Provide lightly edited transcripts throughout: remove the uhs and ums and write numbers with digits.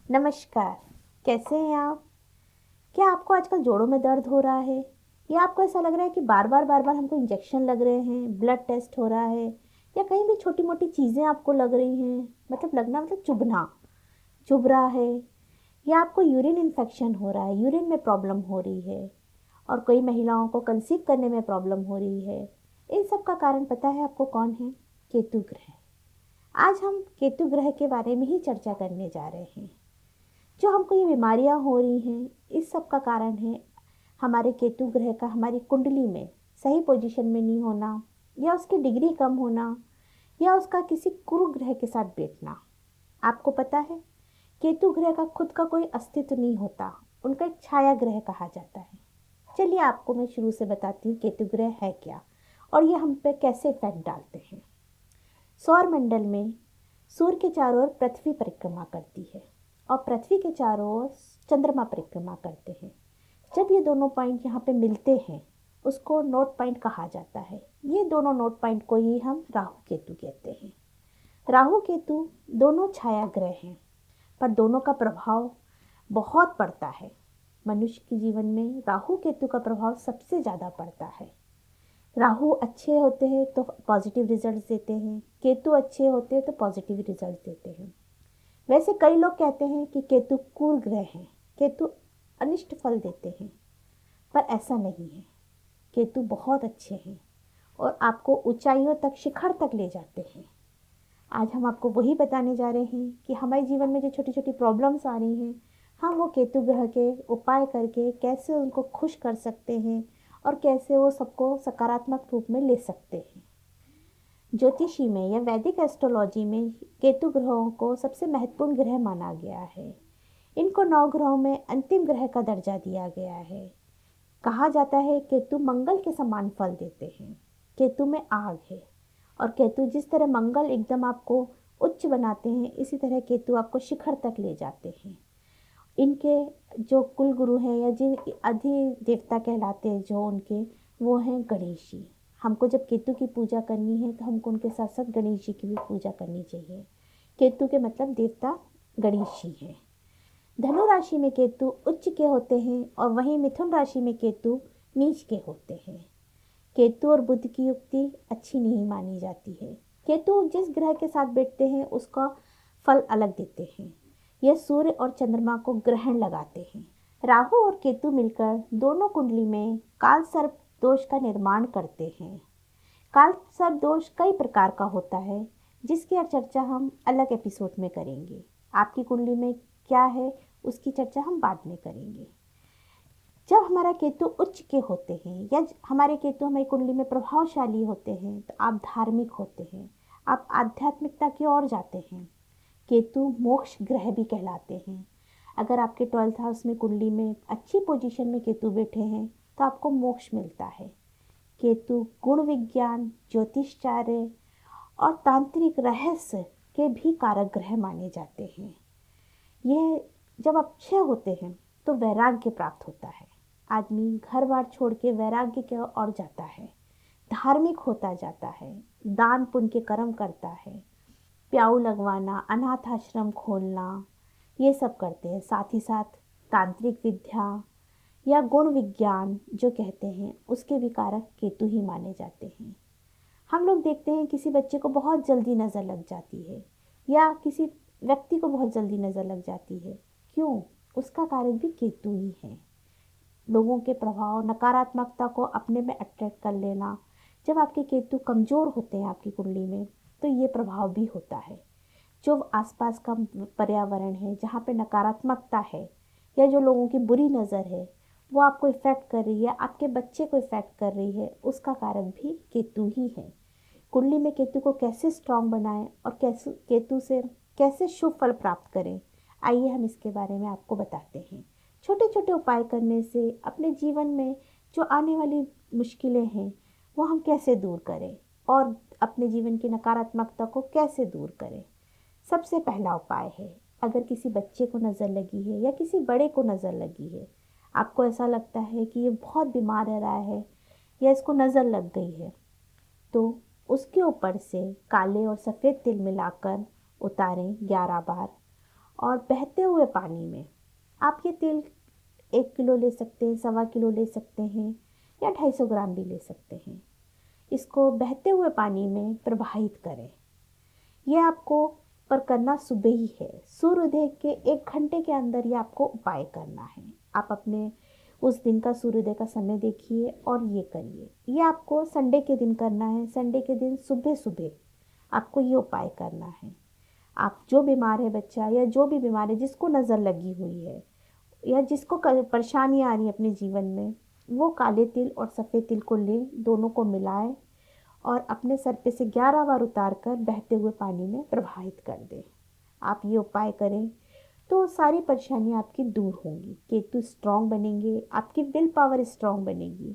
नमस्कार। कैसे हैं आप? क्या आपको आजकल जोड़ों में दर्द हो रहा है, या आपको ऐसा लग रहा है कि बार बार हमको इंजेक्शन लग रहे हैं, ब्लड टेस्ट हो रहा है, या कहीं भी छोटी मोटी चीज़ें आपको लग रही हैं, मतलब लगना मतलब चुभना, चुभ रहा है, या आपको यूरिन इन्फेक्शन हो रहा है, यूरिन में प्रॉब्लम हो रही है, और कई महिलाओं को कंसीव करने में प्रॉब्लम हो रही है। इन सब का कारण पता है आपको कौन है? केतु ग्रह। आज हम केतु ग्रह के बारे में ही चर्चा करने जा रहे हैं। जो हमको ये बीमारियां हो रही हैं, इस सब का कारण है हमारे केतु ग्रह का हमारी कुंडली में सही पोजीशन में नहीं होना, या उसकी डिग्री कम होना, या उसका किसी कुरु ग्रह के साथ बैठना। आपको पता है, केतु ग्रह का खुद का कोई अस्तित्व नहीं होता, उनका एक छाया ग्रह कहा जाता है। चलिए आपको मैं शुरू से बताती हूँ केतु ग्रह है क्या, और ये हम पे कैसे इफेक्ट डालते हैं। सौर मंडल में सूर्य के चारों ओर पृथ्वी परिक्रमा करती है, और पृथ्वी के चारों ओर चंद्रमा परिक्रमा करते हैं। जब ये दोनों पॉइंट यहाँ पे मिलते हैं, उसको नोड पॉइंट कहा जाता है। ये दोनों नोड पॉइंट को ही हम राहु केतु कहते हैं। राहु केतु दोनों छाया ग्रह हैं, पर दोनों का प्रभाव बहुत पड़ता है। मनुष्य के जीवन में राहु केतु का प्रभाव सबसे ज़्यादा पड़ता है। राहु अच्छे होते हैं तो पॉजिटिव रिजल्ट्स देते हैं, केतु अच्छे होते हैं तो पॉजिटिव रिजल्ट्स देते हैं। वैसे कई लोग कहते हैं कि केतु क्रूर ग्रह हैं, केतु अनिष्ट फल देते हैं, पर ऐसा नहीं है। केतु बहुत अच्छे हैं और आपको ऊंचाइयों तक, शिखर तक ले जाते हैं। आज हम आपको वही बताने जा रहे हैं कि हमारे जीवन में जो छोटी छोटी प्रॉब्लम्स आ रही हैं, हम वो केतु ग्रह के उपाय करके कैसे उनको खुश कर सकते हैं, और कैसे वो सबको सकारात्मक रूप में ले सकते हैं। ज्योतिषी में या वैदिक एस्ट्रोलॉजी में केतु ग्रहों को सबसे महत्वपूर्ण ग्रह माना गया है। इनको 9 ग्रहों में अंतिम ग्रह का दर्जा दिया गया है। कहा जाता है केतु मंगल के समान फल देते हैं। केतु में आग है, और केतु जिस तरह मंगल एकदम आपको उच्च बनाते हैं, इसी तरह केतु आपको शिखर तक ले जाते हैं। इनके जो कुल गुरु हैं, या जिन अधि देवता कहलाते हैं जो उनके, वो हैं गणेश जी। हमको जब केतु की पूजा करनी है तो हमको उनके साथ साथ गणेश जी की भी पूजा करनी चाहिए। केतु के मतलब देवता गणेश जी हैं। धनु राशि में केतु उच्च के होते हैं, और वहीं मिथुन राशि में केतु नीच के होते हैं। केतु और बुध की युक्ति अच्छी नहीं मानी जाती है। केतु जिस ग्रह के साथ बैठते हैं उसका फल अलग देते हैं। यह सूर्य और चंद्रमा को ग्रहण लगाते हैं। राहु और केतु मिलकर दोनों कुंडली में काल सर्प दोष का निर्माण करते हैं। काल सर्प दोष कई प्रकार का होता है, जिसकी चर्चा हम अलग एपिसोड में करेंगे। आपकी कुंडली में क्या है उसकी चर्चा हम बाद में करेंगे। जब हमारा केतु उच्च के होते हैं, या हमारे केतु हमारी कुंडली में प्रभावशाली होते हैं, तो आप धार्मिक होते हैं, आप आध्यात्मिकता की ओर जाते हैं। केतु मोक्ष ग्रह भी कहलाते हैं। अगर आपके 12th हाउस में कुंडली में अच्छी पोजीशन में केतु बैठे हैं तो आपको मोक्ष मिलता है। केतु गुण विज्ञान, ज्योतिषचार्य और तांत्रिक रहस्य के भी कारक ग्रह माने जाते हैं। यह जब अच्छे होते हैं तो वैराग्य प्राप्त होता है। आदमी घर बार छोड़ के वैराग्य की ओर जाता है, धार्मिक होता जाता है, दान पुण्य के कर्म करता है, प्याऊ लगवाना, अनाथ आश्रम खोलना, ये सब करते हैं। साथ ही साथ तांत्रिक विद्या या गुण विज्ञान जो कहते हैं, उसके भी कारक केतु ही माने जाते हैं। हम लोग देखते हैं किसी बच्चे को बहुत जल्दी नज़र लग जाती है, या किसी व्यक्ति को बहुत जल्दी नज़र लग जाती है। क्यों? उसका कारक भी केतु ही है। लोगों के प्रभाव, नकारात्मकता को अपने में अट्रैक्ट कर लेना। जब आपके केतु कमज़ोर होते हैं आपकी कुंडली में, तो ये प्रभाव भी होता है। जो आसपास का पर्यावरण है जहाँ पे नकारात्मकता है, या जो लोगों की बुरी नज़र है वो आपको इफ़ेक्ट कर रही है, आपके बच्चे को इफ़ेक्ट कर रही है, उसका कारक भी केतु ही है। कुंडली में केतु को कैसे स्ट्रांग बनाएं, और कैसे केतु से कैसे शुभ फल प्राप्त करें, आइए हम इसके बारे में आपको बताते हैं। छोटे छोटे उपाय करने से अपने जीवन में जो आने वाली मुश्किलें हैं वो हम कैसे दूर करें, और अपने जीवन की नकारात्मकता को कैसे दूर करें। सबसे पहला उपाय है, अगर किसी बच्चे को नज़र लगी है या किसी बड़े को नज़र लगी है, आपको ऐसा लगता है कि ये बहुत बीमार रह रहा है या इसको नज़र लग गई है, तो उसके ऊपर से काले और सफ़ेद तिल मिलाकर उतारें 11 बार, और बहते हुए पानी में आप ये तेल 1 किलो ले सकते हैं, 1.25 किलो ले सकते हैं या 250 ग्राम भी ले सकते हैं। इसको बहते हुए पानी में प्रवाहित करें। ये आपको पर करना सुबह ही है। सूर्योदय के 1 घंटे के अंदर ये आपको उपाय करना है। आप अपने उस दिन का सूर्योदय का समय देखिए और ये करिए। ये आपको संडे के दिन करना है। संडे के दिन सुबह सुबह आपको ये उपाय करना है। आप जो बीमार है बच्चा या जो भी बीमार है, जिसको नज़र लगी हुई है या जिसको परेशानी आ रही है अपने जीवन में, वो काले तिल और सफ़ेद तिल को लें, दोनों को मिलाएं और अपने सर पे से 11 बार उतार कर बहते हुए पानी में प्रवाहित कर दें। आप ये उपाय करें तो सारी परेशानियाँ आपकी दूर होंगी। केतु स्ट्रांग बनेंगे, आपकी विल पावर स्ट्रांग बनेगी,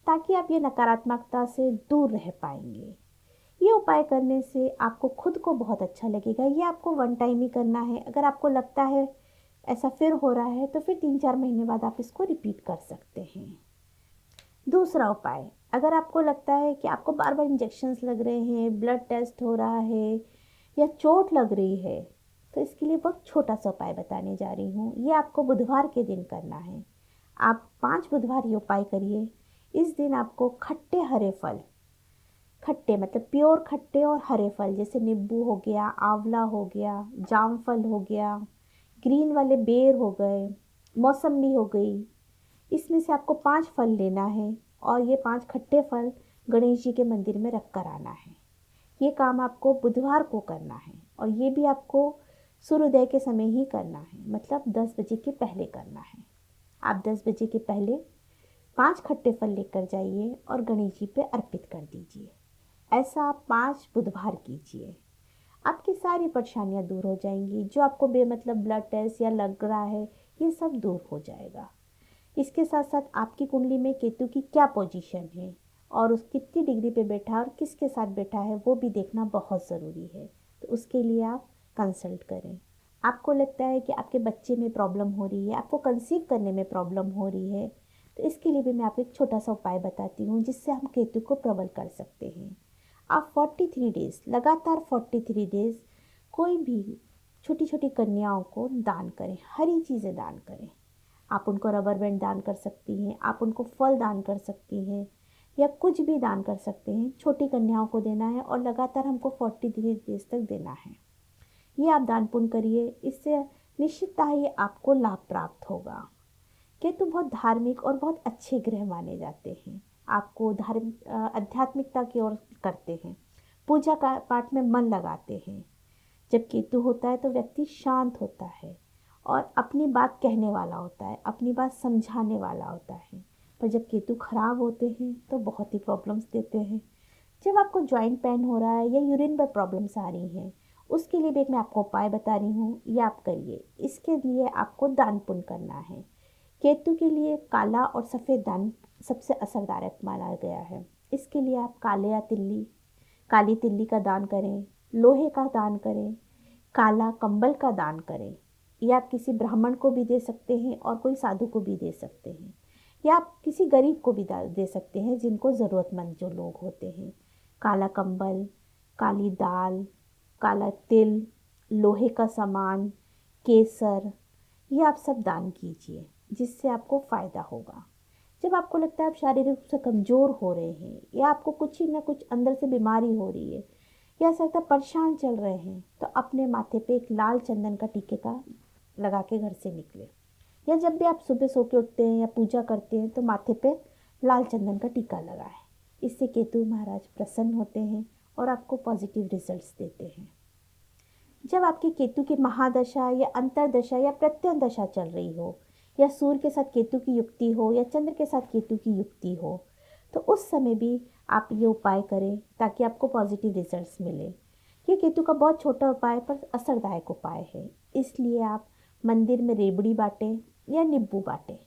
ताकि आप ये नकारात्मकता से दूर रह पाएंगे। ये उपाय करने से आपको खुद को बहुत अच्छा लगेगा। ये आपको वन टाइम ही करना है। अगर आपको लगता है ऐसा फिर हो रहा है तो फिर 3-4 महीने बाद आप इसको रिपीट कर सकते हैं। दूसरा उपाय, अगर आपको लगता है कि आपको बार बार इंजेक्शन्स लग रहे हैं, ब्लड टेस्ट हो रहा है या चोट लग रही है, तो इसके लिए बहुत छोटा सा उपाय बताने जा रही हूँ। ये आपको बुधवार के दिन करना है। आप 5 बुधवार ये उपाय करिए। इस दिन आपको खट्टे हरे फल, खट्टे मतलब प्योर खट्टे और हरे फल, जैसे नींबू हो गया, आंवला हो गया, जामफल हो गया, ग्रीन वाले बेर हो गए, मौसम्बी हो गई, इसमें से आपको 5 फल लेना है और ये 5 खट्टे फल गणेश जी के मंदिर में रख कर आना है। ये काम आपको बुधवार को करना है और ये भी आपको सूर्योदय के समय ही करना है, मतलब 10 बजे के पहले करना है। आप 10 बजे के पहले 5 खट्टे फल लेकर जाइए और गणेश जी पे अर्पित कर दीजिए। ऐसा आप 5 बुधवार कीजिए। आपकी सारी परेशानियां दूर हो जाएंगी। जो आपको बेमतलब ब्लड टेस्ट या लग रहा है, ये सब दूर हो जाएगा। इसके साथ साथ आपकी कुंडली में केतु की क्या पोजीशन है और उस कितनी डिग्री पे बैठा और किसके साथ बैठा है, वो भी देखना बहुत ज़रूरी है। तो उसके लिए आप कंसल्ट करें। आपको लगता है कि आपके बच्चे में प्रॉब्लम हो रही है, आपको कंसीव करने में प्रॉब्लम हो रही है, तो इसके लिए भी मैं आपको एक छोटा सा उपाय बताती हूँ जिससे हम केतु को प्रबल कर सकते हैं। आप 43 डेज़, लगातार 43 डेज़ कोई भी छोटी छोटी कन्याओं को दान करें, हरी चीज़ें दान करें। आप उनको रबर बैंड दान कर सकती हैं, आप उनको फल दान कर सकती हैं या कुछ भी दान कर सकते हैं। छोटी कन्याओं को देना है और लगातार हमको 43 डेज तक देना है। ये आप दान पुण्य करिए, इससे निश्चिततः ये आपको लाभ प्राप्त होगा। केतु बहुत धार्मिक और बहुत अच्छे ग्रह माने जाते हैं। आपको धार्मिक आध्यात्मिकता की ओर करते हैं, पूजा का पाठ में मन लगाते हैं। जब केतु होता है तो व्यक्ति शांत होता है और अपनी बात कहने वाला होता है, अपनी बात समझाने वाला होता है। पर जब केतु खराब होते हैं तो बहुत ही प्रॉब्लम्स देते हैं। जब आपको जॉइंट पेन हो रहा है या यूरिन में प्रॉब्लम्स आ रही हैं, उसके लिए भी एक मैं आपको उपाय बता रही हूँ, ये आप करिए। इसके लिए आपको दान पुण्य करना है। केतु के लिए काला और सफ़ेद दान सबसे असरदायक माना गया है। इसके लिए आप काली तिल्ली का दान करें, लोहे का दान करें, काला कंबल का दान करें। ये आप किसी ब्राह्मण को भी दे सकते हैं और कोई साधु को भी दे सकते हैं, या आप किसी गरीब को भी दे सकते हैं, जिनको ज़रूरतमंद जो लोग होते हैं। काला कंबल, काली दाल, काला तिल, लोहे का सामान, केसर, ये आप सब दान कीजिए, जिससे आपको फ़ायदा होगा। जब आपको लगता है आप शारीरिक रूप से कमज़ोर हो रहे हैं या आपको कुछ ही ना कुछ अंदर से बीमारी हो रही है या ऐसा लगता है परेशान चल रहे हैं, तो अपने माथे पे एक लाल चंदन का टीके का लगा के घर से निकले। या जब भी आप सुबह सो के उठते हैं या पूजा करते हैं तो माथे पे लाल चंदन का टीका लगाएं। इससे केतु महाराज प्रसन्न होते हैं और आपको पॉजिटिव रिजल्ट्स देते हैं। जब आपकी केतु की महादशा या अंतरदशा या प्रत्यंदशा चल रही हो, या सूर्य के साथ केतु की युक्ति हो या चंद्र के साथ केतु की युक्ति हो, तो उस समय भी आप ये उपाय करें ताकि आपको पॉजिटिव रिजल्ट्स मिले। ये केतु का बहुत छोटा उपाय पर असरदायक उपाय है। इसलिए आप मंदिर में रेवड़ी बांटें या नींबू बांटें।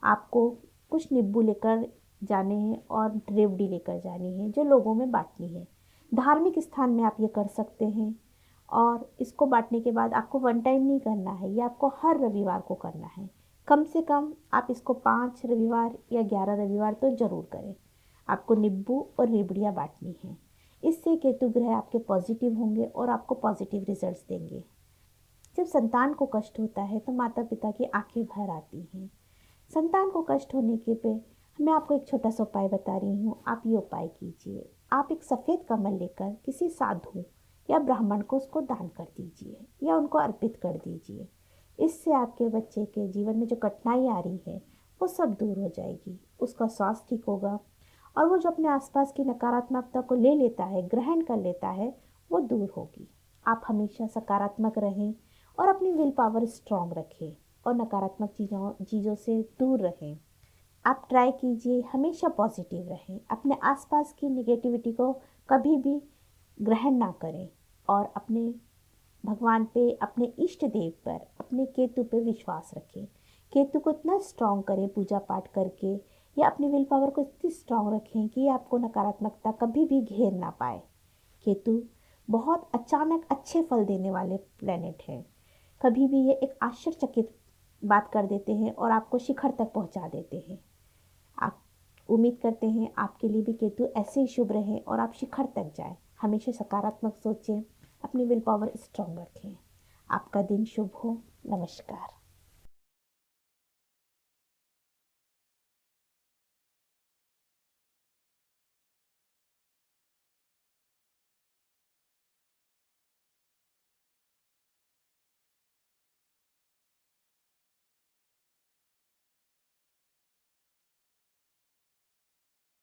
आपको कुछ नींबू लेकर जाने हैं और रेवड़ी लेकर जानी है, जो लोगों में बांटनी है। धार्मिक स्थान में आप ये कर सकते हैं। और इसको बांटने के बाद आपको वन टाइम नहीं करना है, ये आपको हर रविवार को करना है। कम से कम आप इसको 5 रविवार या 11 रविवार तो ज़रूर करें। आपको नींबू और रेवड़ियाँ बांटनी हैं। इससे केतु ग्रह आपके पॉजिटिव होंगे और आपको पॉजिटिव रिजल्ट्स देंगे। जब संतान को कष्ट होता है तो माता पिता की आंखें भर आती हैं। संतान को कष्ट होने के पे मैं आपको एक छोटा सा उपाय बता रही हूँ, आप ये उपाय कीजिए। आप एक सफ़ेद कमल लेकर किसी साधु या ब्राह्मण को उसको दान कर दीजिए या उनको अर्पित कर दीजिए। इससे आपके बच्चे के जीवन में जो कठिनाई आ रही है वो सब दूर हो जाएगी, उसका स्वास्थ्य ठीक होगा और वो जो अपने आसपास की नकारात्मकता को ले लेता है, ग्रहण कर लेता है, वो दूर होगी। आप हमेशा सकारात्मक रहें और अपनी विल पावर स्ट्रांग रखें और नकारात्मक चीज़ों से दूर रहें। आप ट्राई कीजिए, हमेशा पॉजिटिव रहें, अपने आसपास की नेगेटिविटी को कभी भी ग्रहण ना करें और अपने भगवान पे, अपने इष्ट देव पर, अपने केतु पे विश्वास रखें। केतु को इतना स्ट्रांग करें पूजा पाठ करके या अपनी विल पावर को इतनी स्ट्रांग रखें कि आपको नकारात्मकता कभी भी घेर ना पाए। केतु बहुत अचानक अच्छे फल देने वाले प्लेनेट है। कभी भी ये एक आश्चर्यचकित बात कर देते हैं और आपको शिखर तक पहुंचा देते हैं। आप उम्मीद करते हैं आपके लिए भी केतु ऐसे ही शुभ रहे और आप शिखर तक जाएं। हमेशा सकारात्मक सोचें, अपनी विल पावर स्ट्रांग रखें। आपका दिन शुभ हो। नमस्कार।